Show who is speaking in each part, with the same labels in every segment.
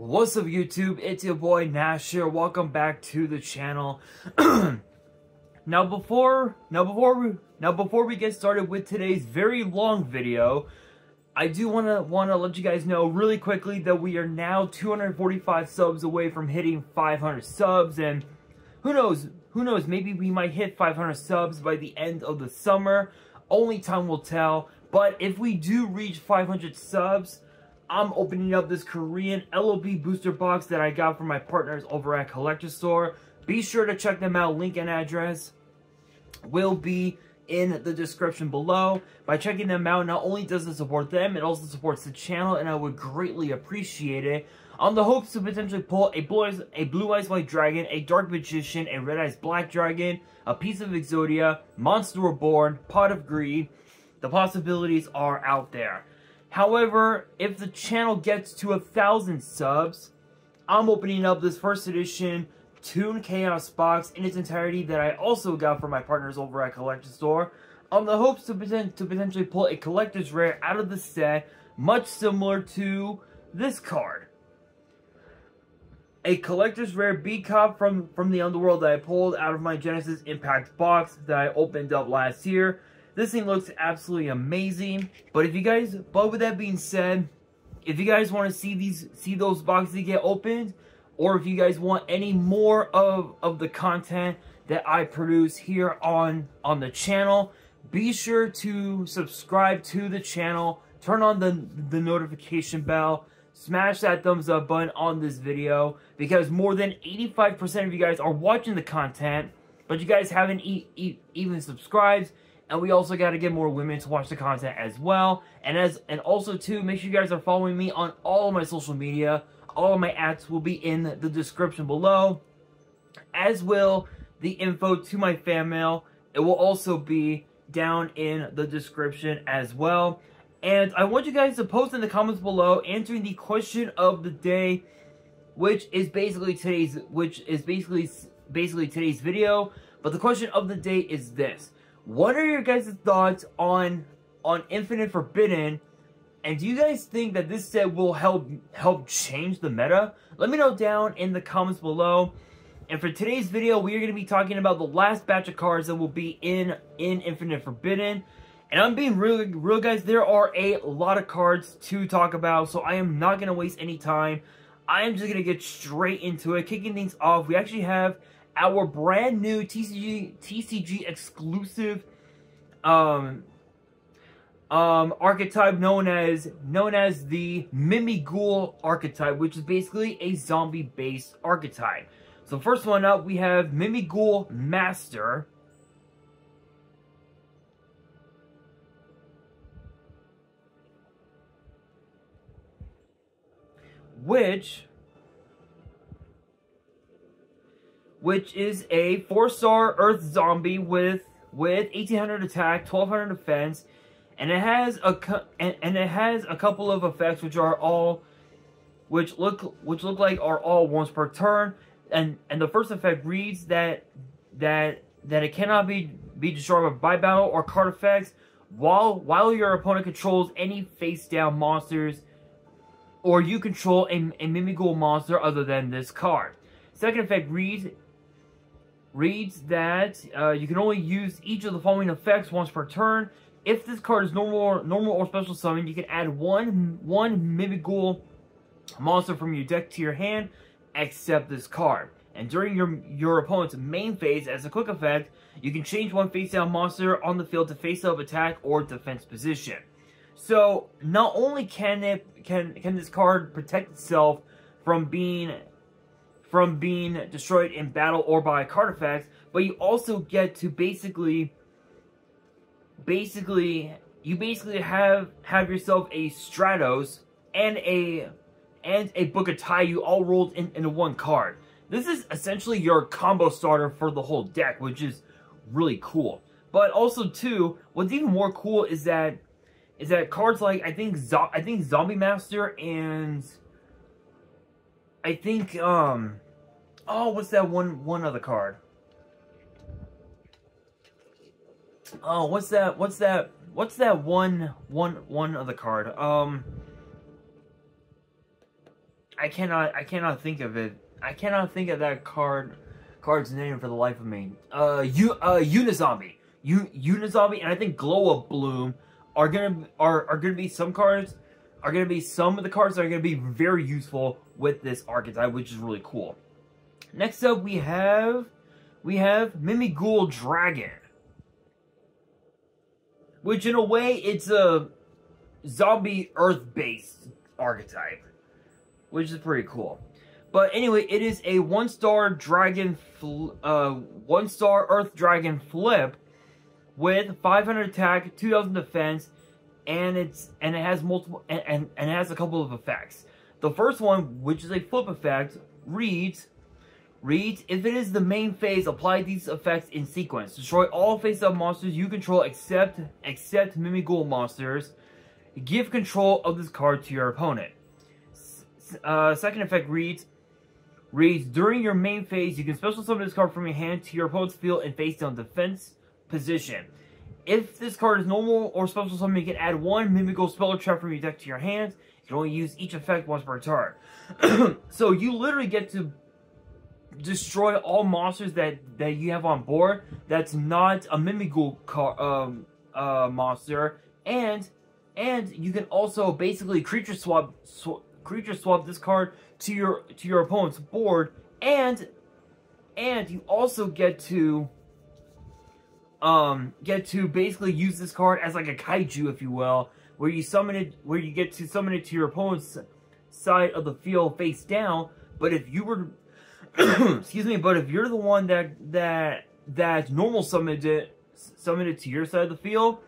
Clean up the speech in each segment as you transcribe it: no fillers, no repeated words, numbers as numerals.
Speaker 1: What's up, YouTube? It's your boy Nash here. Welcome back to the channel. Now before we get started with today's very long video, I do wanna let you guys know really quickly that we are now 245 subs away from hitting 500 subs, and who knows, maybe we might hit 500 subs by the end of the summer. Only time will tell. But if we do reach 500 subs, I'm opening up this Korean LOB booster box that I got from my partners over at Collector Store. Be sure to check them out. Link and address will be in the description below. By checking them out, not only does it support them, it also supports the channel, and I would greatly appreciate it. On the hopes to potentially pull a Blue Eyes White Dragon, a Dark Magician, a Red Eyes Black Dragon, a piece of Exodia, Monster Reborn, Pot of Greed. The possibilities are out there. However, if the channel gets to 1,000 subs, I'm opening up this first edition Toon Chaos box in its entirety that I also got from my partners over at Collector Store, on the hopes to potentially pull a collector's rare out of the set, much similar to this card. A collector's rare B-Cop from the Underworld that I pulled out of my Genesis Impact box that I opened up last year. This thing looks absolutely amazing. But with that being said, if you guys want to see those boxes get opened, or if you guys want any more of the content that I produce here on the channel, be sure to subscribe to the channel, turn on the notification bell, smash that thumbs up button on this video, because more than 85% of you guys are watching the content, but you guys haven't even subscribed. And we also got to get more women to watch the content as well. And also too, make sure you guys are following me on all of my social media. All of my ads will be in the description below, as will the info to my fan mail. It will also be down in the description as well. And I want you guys to post in the comments below answering the question of the day, which is basically today's video. But the question of the day is this: what are your guys' thoughts on Infinite Forbidden? And do you guys think that this set will help change the meta? Let me know down in the comments below. And for today's video, we are going to be talking about the last batch of cards that will be in Infinite Forbidden. And I'm being real guys, there are a lot of cards to talk about, so I am not going to waste any time. I am just going to get straight into it. Kicking things off, we actually have our brand new TCG exclusive archetype known as the Mimighoul archetype, which is basically a zombie based archetype. So first one up, we have Mimighoul Master, which is a 4-star Earth zombie with 1800 attack, 1200 defense, and it has a couple of effects which look like are all once per turn. And the first effect reads that it cannot be destroyed by battle or card effects while your opponent controls any face down monsters, or you control a Mimighoul monster other than this card. Second effect reads that you can only use each of the following effects once per turn. If this card is normal or special summon, you can add one Mimighoul monster from your deck to your hand, except this card. And during your opponent's main phase, as a quick effect, you can change one face down monster on the field to face up, attack, or defense position. So not only can this card protect itself from being destroyed in battle or by card effects, but you also get to basically have yourself a Stratos and a Book of Taiyu all rolled into one card. This is essentially your combo starter for the whole deck, which is really cool. But also too, what's even more cool is that cards like I think Zombie Master and I think oh, what's that one other card? Oh, what's that one other card? cannot think of it. I cannot think of that card's name for the life of me. Unizombie. Unizombie, and I think Glow Up Bloom are gonna be some cards. Are gonna be some of the cards that are gonna be very useful with this archetype, which is really cool. Next up, we have Mimighoul Dragon, which in a way it's a zombie Earth-based archetype, which is pretty cool. But anyway, it is a 1-star dragon, 1-star Earth Dragon flip with 500 attack, 2000 defense, and it has multiple and it has a couple of effects. The first one, which is a flip effect, reads, if it is the main phase, apply these effects in sequence. Destroy all face-up monsters you control except Mimighoul monsters. Give control of this card to your opponent. Second effect reads, during your main phase, you can special summon this card from your hand to your opponent's field and face down defense position. If this card is normal or special summon, you can add 1 Mimighoul spell or trap from your deck to your hand. You can only use each effect once per turn. So you literally get to destroy all monsters that you have on board that's not a Mimighoul monster, and you can also basically creature swap this card to your opponent's board, and you also get to basically use this card as like a kaiju, if you will, where you get to summon it to your opponent's side of the field face down. But if you were excuse me, but if you're the one that normal summoned it to your side of the field,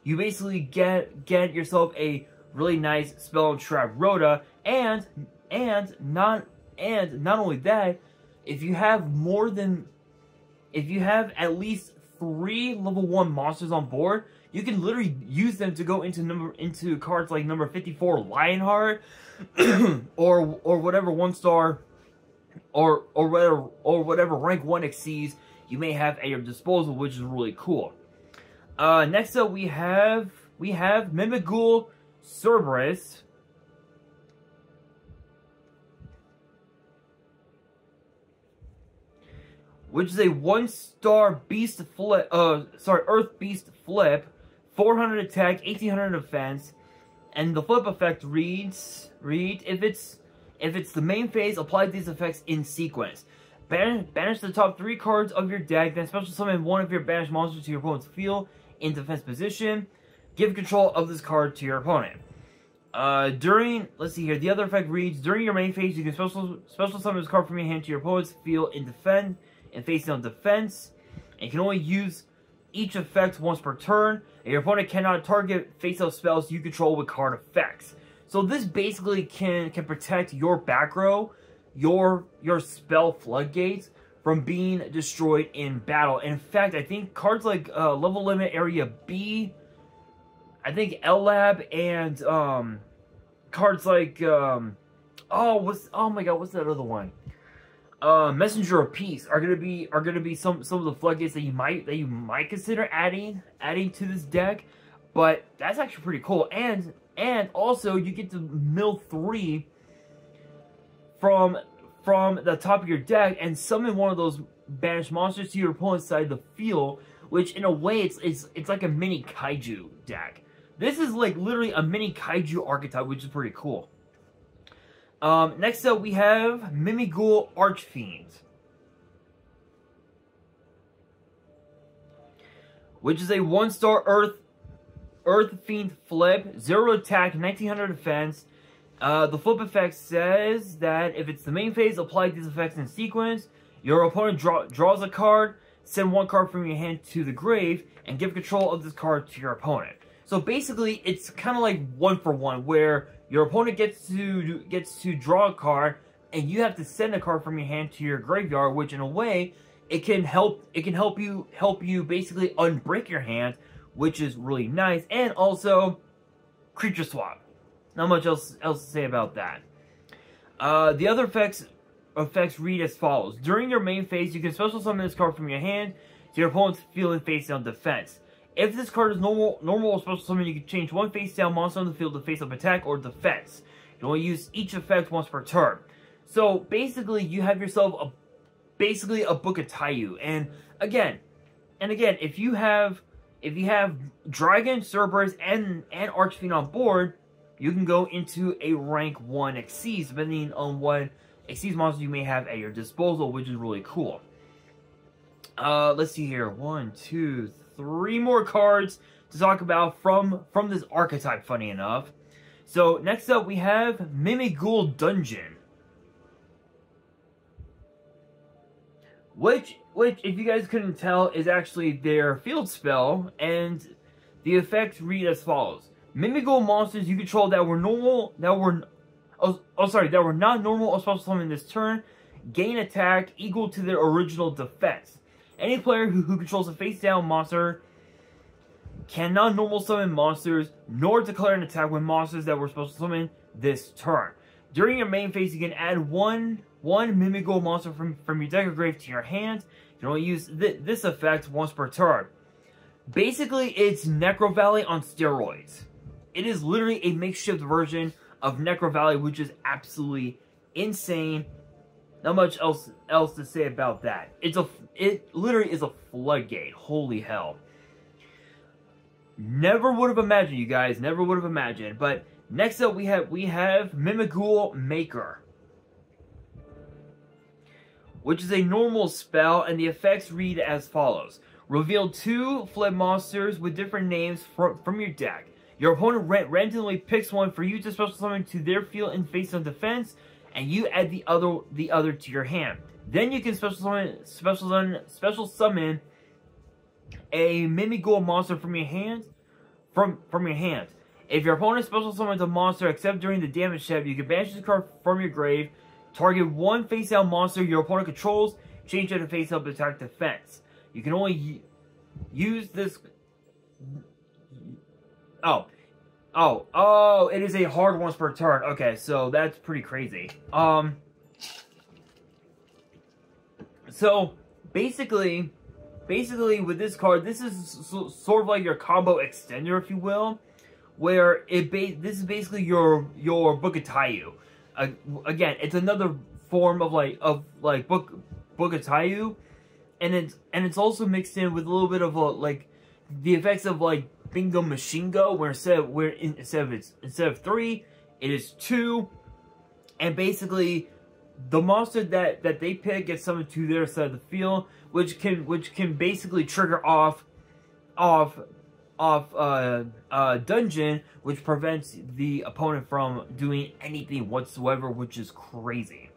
Speaker 1: you basically get yourself a really nice spell and trap Rhoda, and not only that, if you have at least 3 level 1 monsters on board, you can literally use them to go into cards like number 54 Lionheart or whatever 1-star or whatever rank 1 exceeds you may have at your disposal, which is really cool. Next up, we have Mimighoul Cerberus, which is a 1-star beast flip. Earth Beast flip, 400 attack, 1800 defense, and the flip effect reads, if it's the main phase, apply these effects in sequence. Banish the top 3 cards of your deck, then special summon 1 of your banished monsters to your opponent's field in defense position. Give control of this card to your opponent. Let's see here, the other effect reads, during your main phase, you can special summon this card from your hand to your opponent's field in defense and face down defense. And you can only use each effect once per turn, and your opponent cannot target face-up spells you control with card effects. So this basically can protect your back row, your spell floodgates, from being destroyed in battle. And in fact, I think cards like Level Limit Area B, I think L-Lab, and cards like oh my god, what's that other one? Messenger of Peace are gonna be some of the floodgates that you might consider adding to this deck. But that's actually pretty cool. And also you get to mill 3 from the top of your deck and summon one of those banished monsters to your opponent's side of the field, which in a way it's like a mini kaiju deck. This is like literally a mini kaiju archetype, which is pretty cool. Next up, we have Mimighoul Archfiend, which is a 1-star Earth Fiend flip, 0 attack, 1900 defense. The flip effect says that if it's the main phase, apply these effects in sequence. Your opponent draws a card, send 1 card from your hand to the grave, and give control of this card to your opponent. So basically, it's kind of like 1-for-1, where your opponent gets to draw a card, and you have to send a card from your hand to your graveyard, which in a way, it can help you basically unbreak your hand, which is really nice. And also creature swap. Not much else to say about that. The other effects read as follows. During your main phase, you can special summon this card from your hand to your opponent's field and face down defense. If this card is normal or special summon, you can change 1 face down monster on the field to face up attack or defense. You only use each effect once per turn. So basically, you have yourself basically a Book of Taiyu. And again, if you have Dragon, Cerberus, and Archfiend on board, you can go into a rank 1 Xyz, depending on what Xyz monster you may have at your disposal, which is really cool. Let's see here. 1, 2, 3 more cards to talk about from this archetype, funny enough. So, next up we have Mimighoul Dungeon. Which, if you guys couldn't tell, is actually their field spell, and the effects read as follows. Mimighoul monsters you control that were not normal or special summon this turn gain attack equal to their original defense. Any player who controls a face-down monster cannot normal summon monsters, nor declare an attack with monsters that were special summoned this turn. During your main phase, you can add one Mimighoul monster from your deck or grave to your hand. You can only use this effect once per turn. Basically, it's Necro Valley on steroids. It is literally a makeshift version of Necro Valley, which is absolutely insane. Not much else to say about that. It literally is a floodgate. Holy hell. Never would have imagined, you guys. Never would have imagined. But next up, we have Mimighoul Maker, which is a normal spell, and the effects read as follows. Reveal 2 fled monsters with different names from your deck. Your opponent randomly picks one for you to special summon to their field in face of defense, and you add the other to your hand. Then you can special summon a Mimighoul monster from your hand. From your hand. If your opponent special summons a monster except during the damage step, you can banish this card from your grave. Target one face-down monster your opponent controls. Change it to face-up attack defense. You can only use this. Oh, it is a hard once per turn. Okay, so that's pretty crazy. So basically with this card, this is sort of like your combo extender, if you will, where this is basically your Book of Taiyu. Again, it's another form of Book of Taiyu, and it's also mixed in with a little bit of the effects of Bingo Machine Go, where instead of 3, it is 2, and basically the monster that they pick gets summoned to their side of the field, which can basically trigger off dungeon, which prevents the opponent from doing anything whatsoever, which is crazy.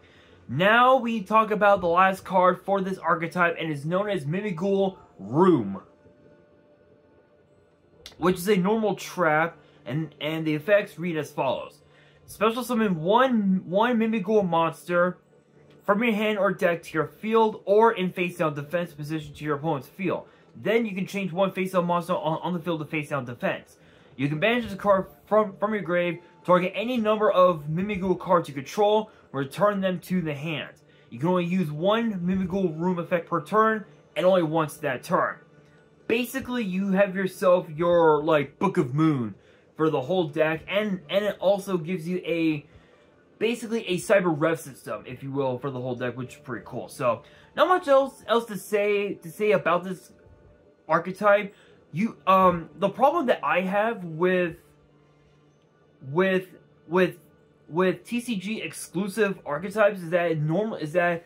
Speaker 1: Now we talk about the last card for this archetype, and is known as Mimighoul Room, which is a normal trap, and the effects read as follows. Special summon one Mimighoul monster from your hand or deck to your field, or in face-down defense position to your opponent's field. Then you can change one face-down monster on the field to face-down defense. You can banish the card from your grave, target any number of Mimighoul cards you control, return them to the hand. You can only use one Mimighoul Room effect per turn, and only once that turn. Basically, you have yourself your Book of Moon for the whole deck, and it also gives you basically a Cyber Rev system, if you will, for the whole deck, which is pretty cool. So, not much else to say about this archetype. The problem that I have with TCG exclusive archetypes is that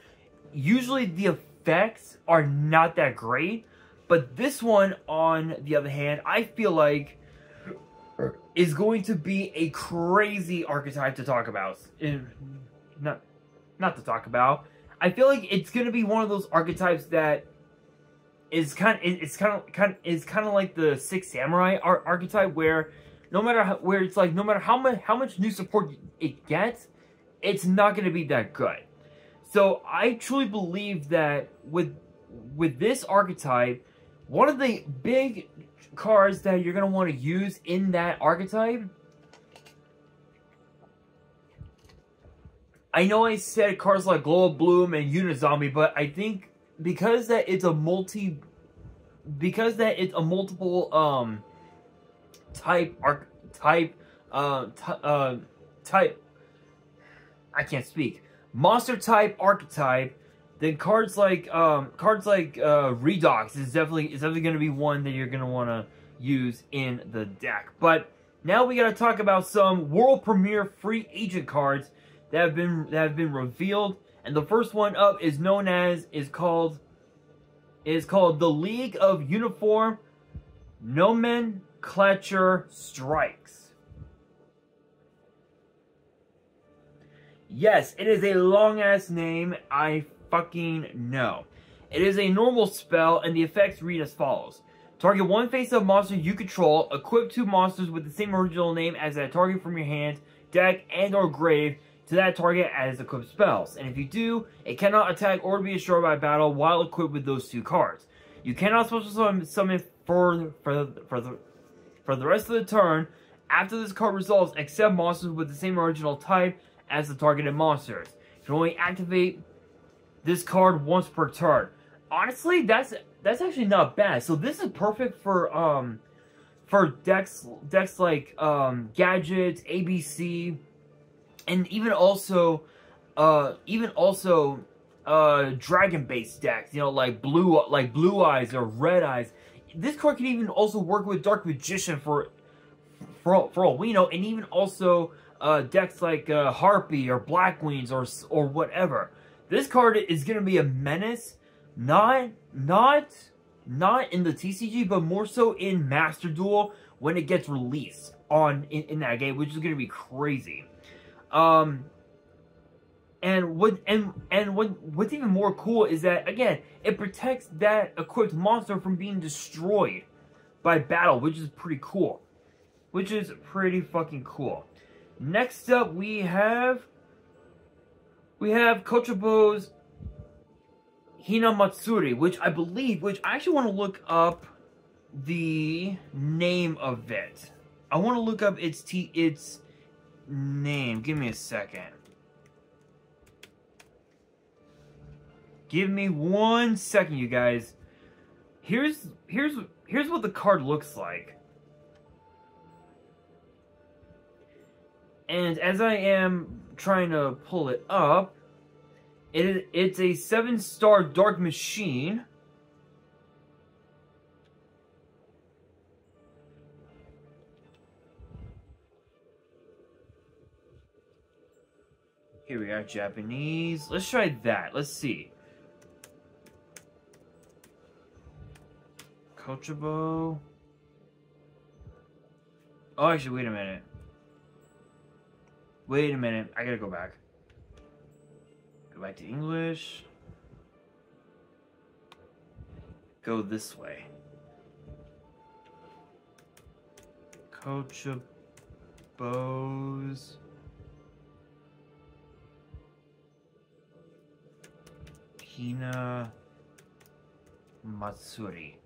Speaker 1: usually the effects are not that great, but this one, on the other hand, I feel like is going to be a crazy archetype to talk about. Not to talk about. I feel like it's going to be one of those archetypes that is kind of like the Six Samurai archetype, where no matter how much new support it gets, it's not going to be that good. So I truly believe that with this archetype, one of the big cards that you're going to want to use in that archetype, I know I said cards like Glow of Bloom and Unizombie, but I think because it's a multiple type I can't speak. Monster type archetype, then cards like Redox is definitely going to be one that you're going to want to use in the deck. But now we got to talk about some world premiere free agent cards that have been revealed, and the first one up is called the League of Uniform Nomenclature Strikes. Yes, it is a long-ass name, I fucking know. It is a normal spell, and the effects read as follows. Target one face-up monster you control, equip 2 monsters with the same original name as that target from your hand, deck, and or grave to that target as equipped spells. And if you do, it cannot attack or be destroyed by battle while equipped with those 2 cards. You cannot special summon for the rest of the turn after this card resolves, except monsters with the same original type as the targeted monsters. You can only activate this card once per turn. Honestly, that's actually not bad. So this is perfect for decks like Gadgets, ABC, and even also dragon-based decks. You know, like Blue Eyes or Red Eyes. This card can even also work with Dark Magician for all we know, and even also decks like Harpy or Black Wings or whatever. This card is going to be a menace, not in the TCG, but more so in Master Duel when it gets released in that game, which is going to be crazy. And what's even more cool is that, again, it protects that equipped monster from being destroyed by battle, which is pretty cool. Which is pretty fucking cool. Next up, we have Kochobo's Hinamatsuri, which I actually want to look up the name of it. I want to look up its name. Give me a second. Give me 1 second, you guys. Here's what the card looks like. And as I am trying to pull it up, it's a 7-star Dark Machine. Here we are, Japanese. Let's try that. Let's see. Kochobo. Oh, actually, wait a minute. Wait a minute, I gotta go back. Go back to English. Go this way. Kochobo's Hina Matsuri.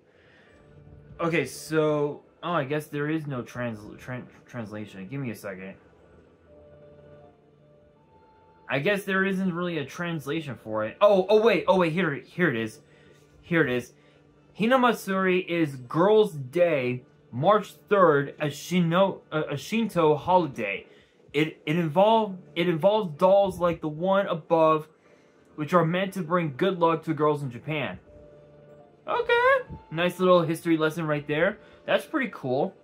Speaker 1: Okay, so I guess there is no translation. Give me a second. I guess there isn't really a translation for it. Oh wait, here it is. Here it is. Hinamatsuri is Girls' Day, March 3rd, a Shinto holiday. It involves dolls like the one above, which are meant to bring good luck to girls in Japan. Okay, nice little history lesson right there. That's pretty cool.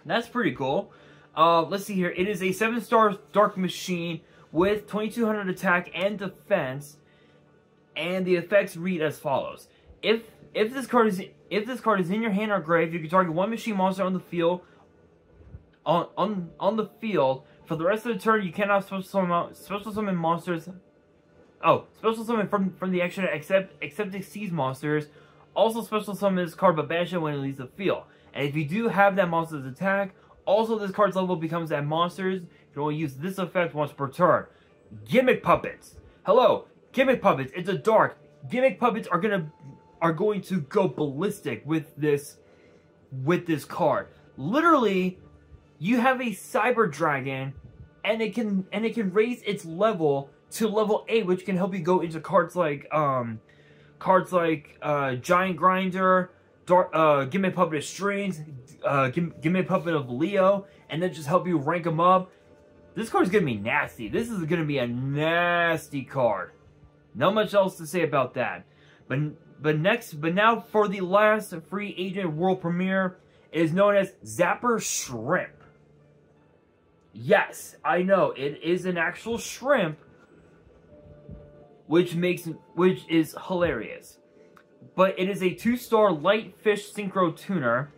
Speaker 1: Let's see here. It is a 7-star Dark Machine with 2200 attack and defense, and the effects read as follows: If this card is in your hand or grave, you can target one machine monster on the field. On the field for the rest of the turn. You cannot special summon monsters. Oh, special summon from the action except exceeds monsters. Also special summon this card but banish it when it leaves the field. And if you do have that monster's attack, also this card's level becomes at monsters. You can only use this effect once per turn. Gimmick Puppets. Hello, Gimmick Puppets. It's a dark. Gimmick Puppets are going to go ballistic with this card. Literally, you have a Cyber Dragon, and it can raise its level to level 8, which can help you go into cards like Giant Grinder, Gimmick Puppet of Strings, Gimmick Puppet of Leo, and then just help you rank them up. This card is going to be nasty. This is going to be a nasty card. Not much else to say about that. But now for the last free agent world premiere, it is known as Zapper Shrimp. Yes, I know, it is an actual shrimp, which is hilarious. But it is a 2-star light fish synchro tuner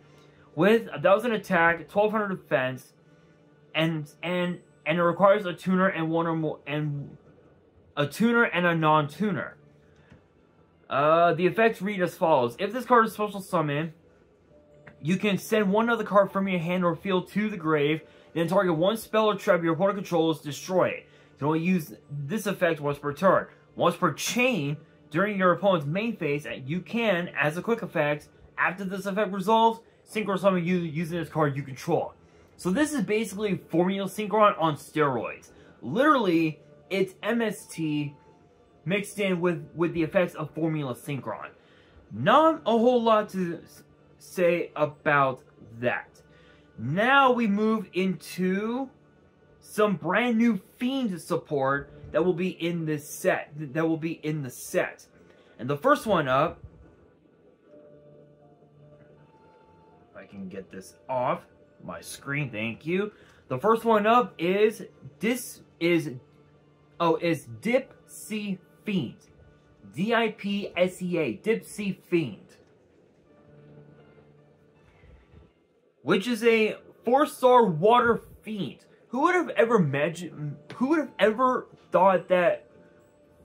Speaker 1: with 1,000 attack, 1,200 defense, and it requires a tuner and one or more, and a tuner and a non-tuner. The effects read as follows: if this card is special summon, you can send one other card from your hand or field to the grave, then target one spell or trap your opponent controls, destroy it. You can only use this effect once per turn. Once per chain, during your opponent's main phase, you can, as a quick effect, after this effect resolves, synchro summon you using this card you control. So this is basically Formula Synchron on steroids. Literally, it's MST mixed in with the effects of Formula Synchron. Not a whole lot to say about that. Now we move into some brand new Fiend support that will be in this set. And the first one up, if I can get this off my screen, thank you. The first one up is Dipsea Fiend. D-I-P-S-E-A, Dipsea Fiend. Which is a 4-star water fiend. Who would have ever thought that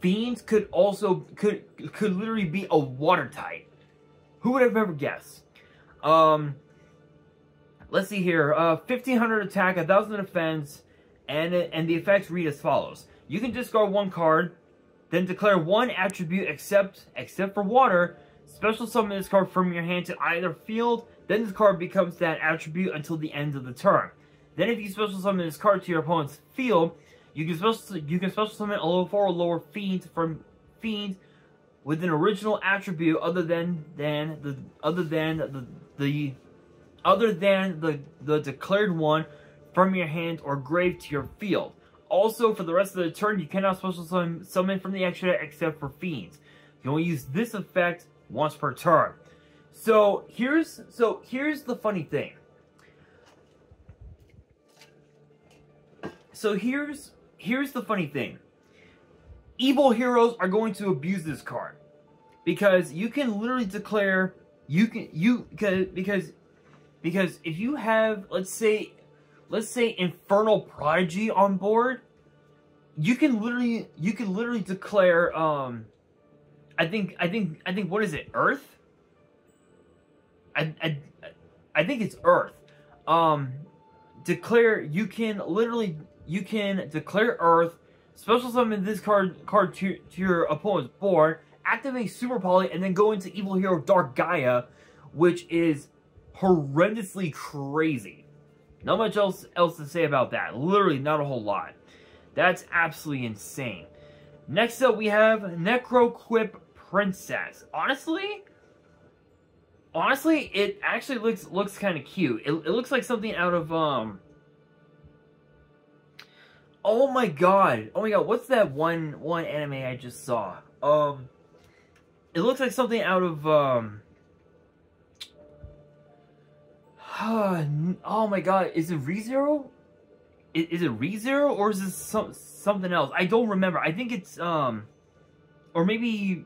Speaker 1: fiends could literally be a water type? Who would have ever guessed? Let's see here. 1,500 attack, 1,000 defense, and the effects read as follows: you can discard one card, then declare one attribute except for water. Special summon this card from your hand to either field. Then this card becomes that attribute until the end of the turn. Then if you special summon this card to your opponent's field, you can special summon a level 4 or lower fiend from fiend with an original attribute other than the declared one from your hand or grave to your field. Also, for the rest of the turn, you cannot special summon from the extra deck except for fiends. You can only use this effect once per turn. So here's the funny thing. Evil heroes are going to abuse this card because you can literally declare because if you have let's say Infernal Prodigy on board, you can literally declare I think what is it, Earth? I think it's Earth. You can declare Earth, special summon this card to your opponent's board, activate Super Poly, and then go into Evil Hero Dark Gaia, which is horrendously crazy. Not much else to say about that. Literally not a whole lot. That's absolutely insane. Next up we have Necroquip Princess. Honestly, it actually looks kind of cute. It looks like something out of oh my god, what's that one anime I just saw? It looks like something out of oh my god, is it ReZero? Is it ReZero or is this something else? I don't remember. I think it's or maybe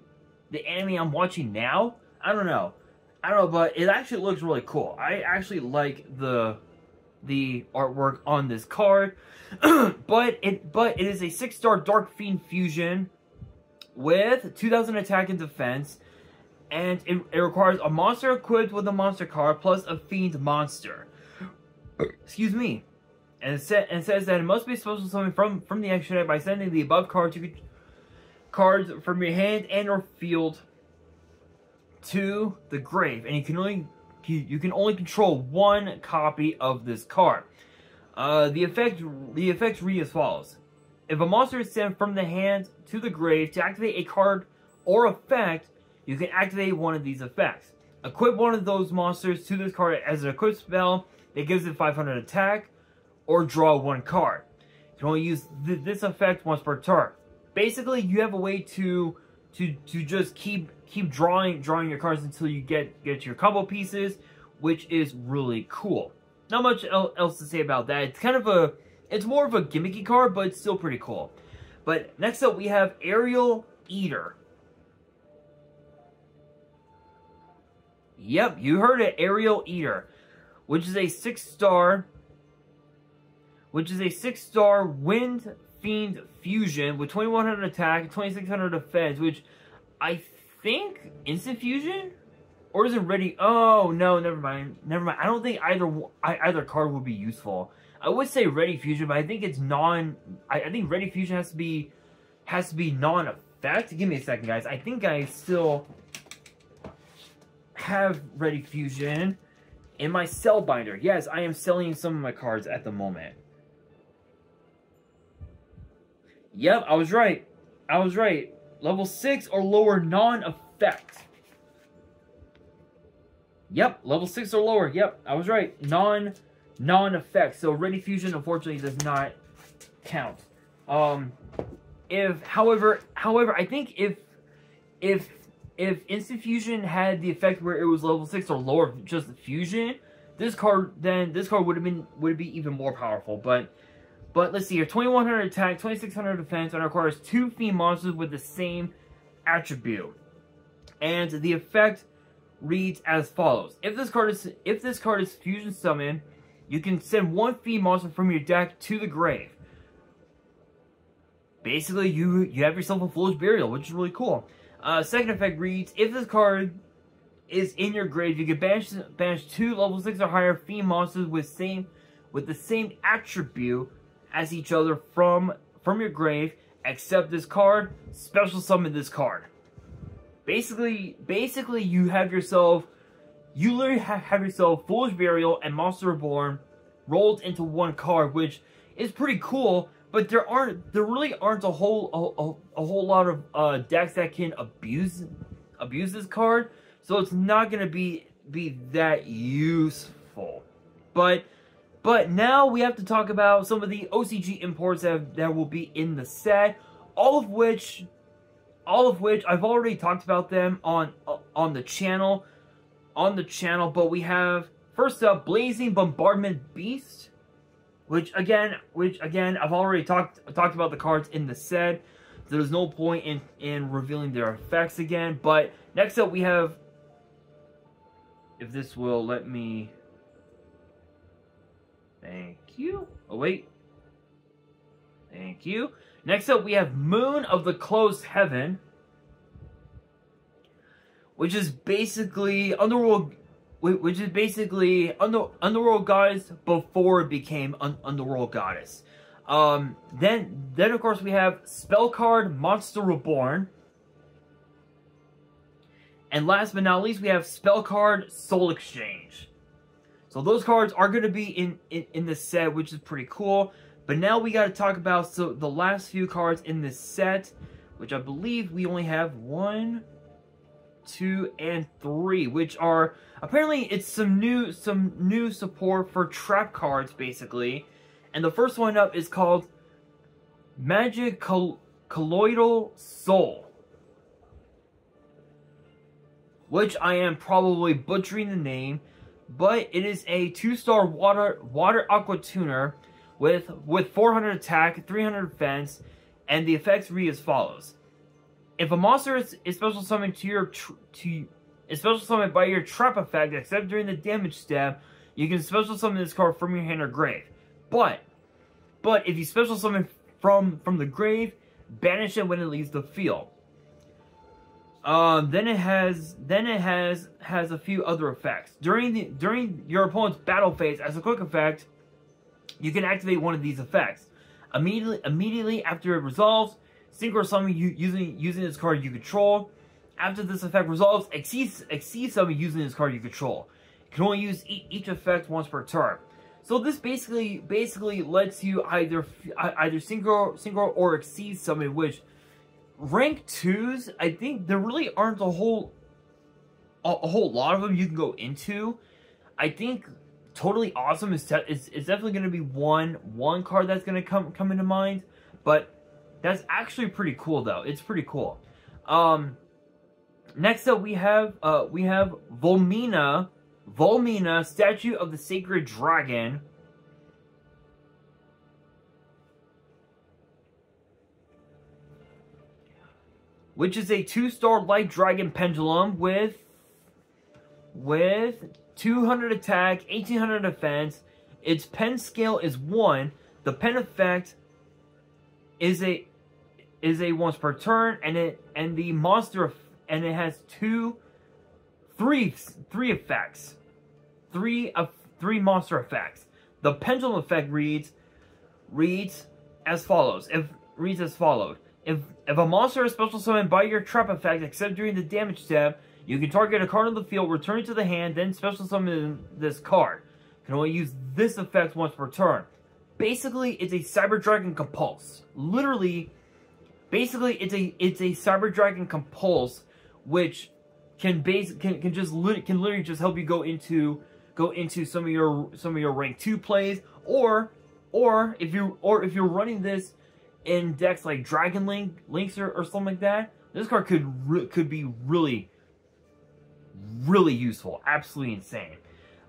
Speaker 1: the anime I'm watching now. I don't know, but it actually looks really cool. I actually like the artwork on this card. but it is a 6-star Dark Fiend fusion with 2,000 attack and defense, and it requires a monster equipped with a monster card plus a fiend monster. Excuse me. And it says that it must be special summon from the extra deck by sending the above cards from your hand and or field to the grave, and you can only control one copy of this card. The effects read as follows: if a monster is sent from the hand to the grave to activate a card or effect, you can activate one of these effects. Equip one of those monsters to this card as an equipped spell that gives it 500 attack, or draw one card. You can only use this effect once per turn. Basically, you have a way to just keep drawing your cards until you get your combo pieces, which is really cool. Not much else to say about that. It's more of a gimmicky card, but it's still pretty cool. But next up, we have Aerial Eater. Yep, you heard it, Aerial Eater, which is a 6-star Wind Fiend fusion with 2100 attack and 2600 defense, which I think instant fusion, or is it ready? Oh no, never mind. I don't think either card would be useful. I would say ready fusion, but I think it's non. I think ready fusion has to be non-effect. Give me a second, guys. I think I still have ready fusion in my cell binder. Yes, I am selling some of my cards at the moment. Yep, I was right. Level 6 or lower non-effect. Yep, level 6 or lower. Yep, I was right. Non-effect. So ready fusion unfortunately does not count. However, I think if instant fusion had the effect where it was level 6 or lower, just fusion, this card would be even more powerful. But let's see here, 2100 attack, 2600 defense, and requires 2 Fiend monsters with the same attribute. And the effect reads as follows: If this card is fusion summoned, you can send 1 Fiend monster from your deck to the grave. Basically, you have yourself a Foolish Burial, which is really cool. Second effect reads: If this card is in your grave, you can banish 2 level 6 or higher Fiend monsters with the same attribute as each other from your grave, except this card, special summon this card. Basically you literally have yourself Foolish Burial and Monster Reborn rolled into one card, which is pretty cool. But there really aren't a whole lot of decks that can abuse this card, so it's not gonna be that useful. But now we have to talk about some of the OCG imports that will be in the set, all of which I've already talked about them on the channel. But we have, first up, Blazing Bombardment Beast, which again I've already talked about the cards in the set. So there's no point in revealing their effects again. But next up we have, if this will let me. Thank you. Oh, wait. Thank you. Next up, we have Moon of the Closed Heaven, which is basically Underworld Goddess before it became Underworld Goddess. Then of course we have Spell Card Monster Reborn, and last but not least we have Spell Card Soul Exchange. So those cards are going to be in this set, which is pretty cool. But now we got to talk about the last few cards in this set, which I believe we only have 1, 2, and 3, which are apparently it's some new support for trap cards basically. And the first one up is called Magic Colloidal Soul, which I am probably butchering the name. But it is a 2-star water aqua tuner with 400 attack, 300 defense, and the effects read as follows: If a monster is special summoned special summoned by your trap effect, except during the damage step, you can special summon this card from your hand or grave. But if you special summon from the grave, banish it when it leaves the field. Then it has a few other effects. During your opponent's battle phase, as a quick effect, you can activate one of these effects. Immediately after it resolves, synchro summon using this card you control. After this effect resolves, exceed summon using this card you control. You can only use each effect once per turn. So this basically lets you either synchro or exceed summon, which rank 2s, I think there really aren't a whole lot of them you can go into. I think totally awesome. It's definitely going to be one card that's going to come into mind, but that's actually pretty cool though. It's pretty cool. Next up we have Volmina, Statue of the Sacred Dragon. Which is a 2-star light dragon pendulum with 200 attack, 1800 defense. Its pen scale is 1. The pen effect is a once per turn, and it has three effects. Three monster effects. The pendulum effect reads as follows. If a monster is special summoned by your trap effect, except during the damage step, you can target a card on the field, return it to the hand, then special summon this card. You can only use this effect once per turn. Basically, it's a Cyber Dragon Compulse. Basically, it's a Cyber Dragon Compulse, which can literally just help you go into some of your rank 2 plays, or if you're running this in decks like Dragon Links or something like that, this card could be really useful. Absolutely insane.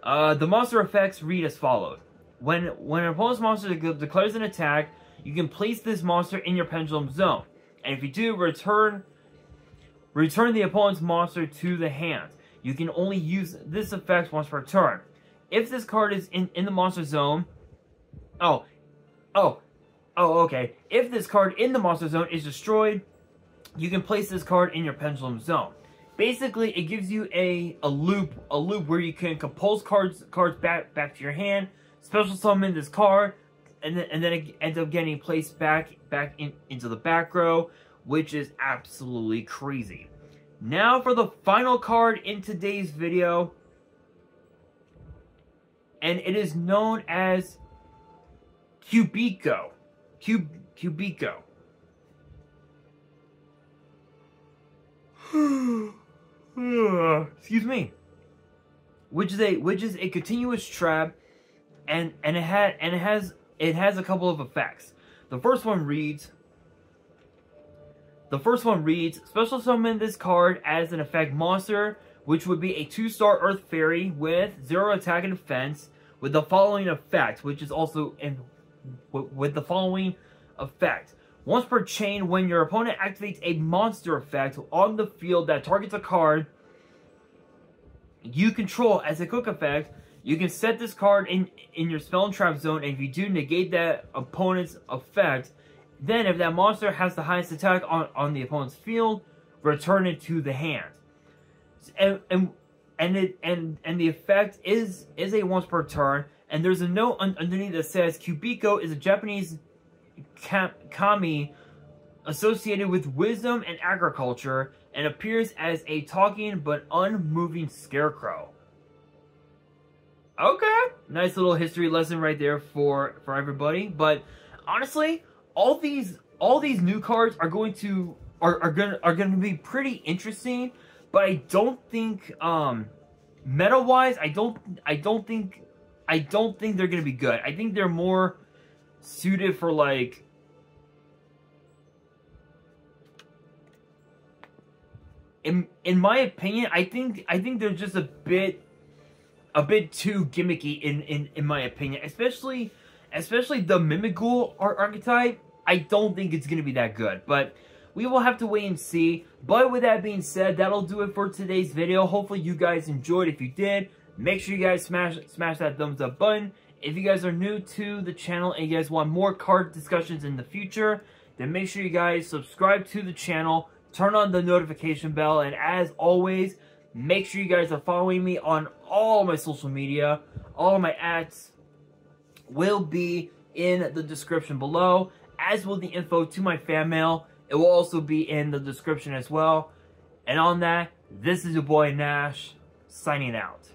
Speaker 1: The monster effects read as follows. When an opponent's monster declares an attack, you can place this monster in your pendulum zone. And if you do, return the opponent's monster to the hand. You can only use this effect once per turn. If this card is in the monster zone... okay. If this card in the monster zone is destroyed, you can place this card in your pendulum zone. Basically, it gives you a loop where you can compulse cards back to your hand, special summon this card, and then it ends up getting placed back into the back row, which is absolutely crazy. Now for the final card in today's video, and it is known as Cubico. Cubico. Excuse me. Which is a continuous trap, and it has a couple of effects. The first one reads, special summon this card as an effect monster, which would be a 2-star Earth Fairy with 0 attack and defense, with the following effect, which is also with the following effect. Once per chain, when your opponent activates a monster effect on the field that targets a card you control as a quick effect, you can set this card in your spell and trap zone, and if you do, negate that opponent's effect. Then, if that monster has the highest attack on the opponent's field, return it to the hand. And the effect is a once per turn. And there's a note underneath that says, Cubico is a Japanese kami associated with wisdom and agriculture, and appears as a talking but unmoving scarecrow. Okay, nice little history lesson right there for everybody. But honestly, all these new cards are going to be pretty interesting. But I don't think meta wise, I don't think they're gonna be good. I think they're more suited for, like, in my opinion, I think they're just a bit too gimmicky in my opinion. Especially the Mimighoul archetype. I don't think it's gonna be that good, but we will have to wait and see. But with that being said, that'll do it for today's video. Hopefully you guys enjoyed. If you did, make sure you guys smash that thumbs up button. If you guys are new to the channel and you guys want more card discussions in the future, then make sure you guys subscribe to the channel, turn on the notification bell, and as always, make sure you guys are following me on all my social media. All of my ads will be in the description below, as will the info to my fan mail. It will also be in the description as well. And on that, this is your boy Nash, signing out.